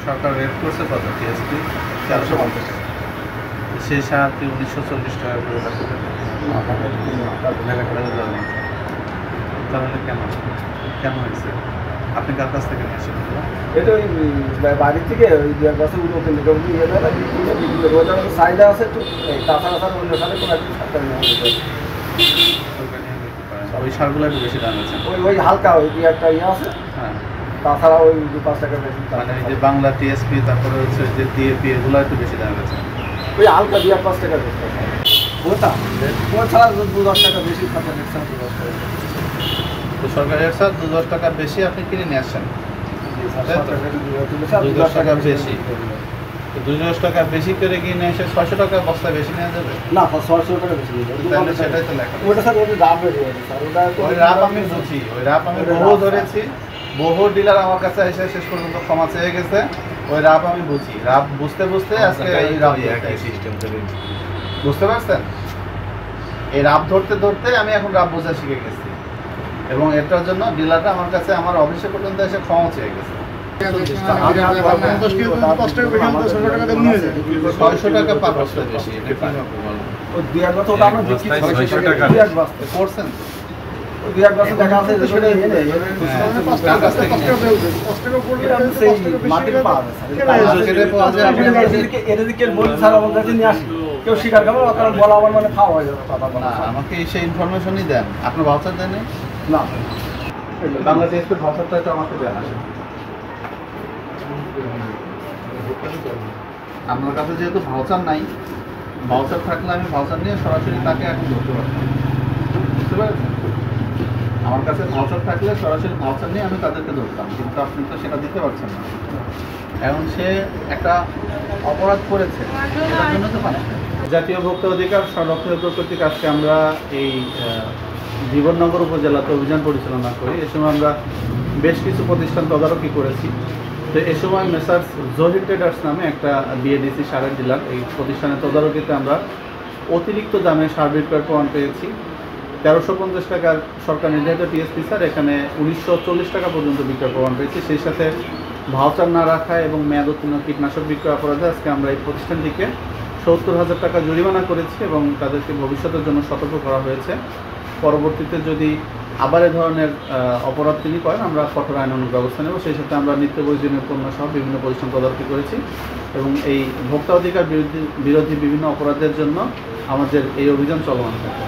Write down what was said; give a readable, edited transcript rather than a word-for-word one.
সরকার rate করছে কত TSP 1350 টাকা, সেই সার কি 1940 টাকা করে রাখবে? তাহলে কেন কেন হয়েছে? আপনি কার কাছ থেকে নিয়ে আসেন? এটা ওই বাড়ির থেকে ওই 2 বছর নতুন ইয়ে দেয় না, রোজা চাহিদা আছে একটু তাছাড়া অন্য সাথে কোনো একটু সরকার নিয়ে ওই সারগুলো একটু বেশি দাম আছে। ওই হালকা ওই একটা ইয়ে আছে, হ্যাঁ, তাছাড়া ওই 5 টাকা বেশি। মানে এই যে বাংলা টিএসপি, তারপরে হচ্ছে যে ডিএপি, এগুলো একটু বেশি দাম আছে। ওই হালকা 2-5 টাকা বেশি ওটা ও ছাড়া 2-10 টাকা বেশি খাতা দেখছেন। তো সরকারি রেট স্যার 2-10 টাকা বেশি আপনি কিনে নিয়ে আসছেন, 2-10 টাকা বেশি। তো 2-10 টাকা বেশি করে কিনে এসে 600 টাকা বস্তা বেশি নেওয়া যাবে না, 600 টাকা বেশি তাহলে সেটাই তো লেখা। ওটা স্যার ওটা দাম বেশি স্যার, ওটা ওই রাপ আমি বুঝি, ওই রাপ আমি বহু ধরেছি, বহু ডিলার আমার কাছে এসে শেষ পর্যন্ত ক্ষমা চেয়ে গেছে। ওই রাপ আমি বুঝি, রাপ বুঝতে বুঝতে আজকে এই রাপ সিস্টেম করে বুঝতে পারছেন। এই রাপ ধরতে ধরতে আমি এখন রাপ বোঝা শিখে গেছি, এবং এটার জন্য ডিলারটা আমার কাছে আমার অফিসে পর্যন্ত এসে ক্ষমা চেয়ে গেছে। 600 টাকা পার বস্তা বেশি করছেন। কেউ শিকার খাবে বলা আমার মানে খাওয়া হয়ে যাবে। আমাকে সেই ইনফরমেশনই দেন। আপনার ভাউচার দেন না, বাংলা টিএসপির ভাউচারটা একটু আমাকে দেন। আসেন, আপনার কাছে যেহেতু ভাউচার নাই, ভাউচার থাকলে আমি ভাউচার নিয়ে সরাসরি তাকে এখন ধরতে পারতাম, বুঝতে পারছেন? আমার কাছে ভাউচার থাকলে সরাসরি ভাউচার নিয়ে আমি তাদেরকে ধরতাম, কিন্তু আপনি তো সেটা দিতে পারছেন না। এখন সে একটা অপরাধ করেছে, এটার জন্য তো পানিশমেন্ট। জাতীয় ভোক্তা অধিকার সংরক্ষণ কর্তৃক আজকে আমরা এই জীবননগর উপজেলাতে অভিযান পরিচালনা করি। এ সময় আমরা বেশ কিছু প্রতিষ্ঠান তদারকি করেছি। তো এ সময় মেসার্স জহির ট্রেডার্স নামে একটা বিএডিসি সারের ডিলার, এই প্রতিষ্ঠানের তদারকিতে আমরা অতিরিক্ত দামে সার বিক্রয়ের প্রমাণ পেয়েছি। 1350 টাকার সরকার নির্ধারিত টিএসপি সার এখানে 1940 টাকা পর্যন্ত বিক্রয় প্রমাণ পেয়েছি। সেই সাথে ভাউচার না রাখা এবং মেয়াদ উত্তীর্ণ কীটনাশক বিক্রয় অপরাধে আজকে আমরা এই প্রতিষ্ঠানটিকে 70,000 টাকা জরিমানা করেছি এবং তাদেরকে ভবিষ্যতের জন্য সতর্ক করা হয়েছে। পরবর্তীতে যদি আবার এ ধরনের অপরাধ তিনি করেন, আমরা কঠোর আইনানুগ ব্যবস্থা নেব। সেই সাথে আমরা নিত্য প্রয়োজনীয় পণ্য সহ বিভিন্ন প্রতিষ্ঠান তদারকি করেছি এবং এই ভোক্তা অধিকার বিরোধী বিভিন্ন অপরাধের জন্য আমাদের এই অভিযান চলমান থাকে।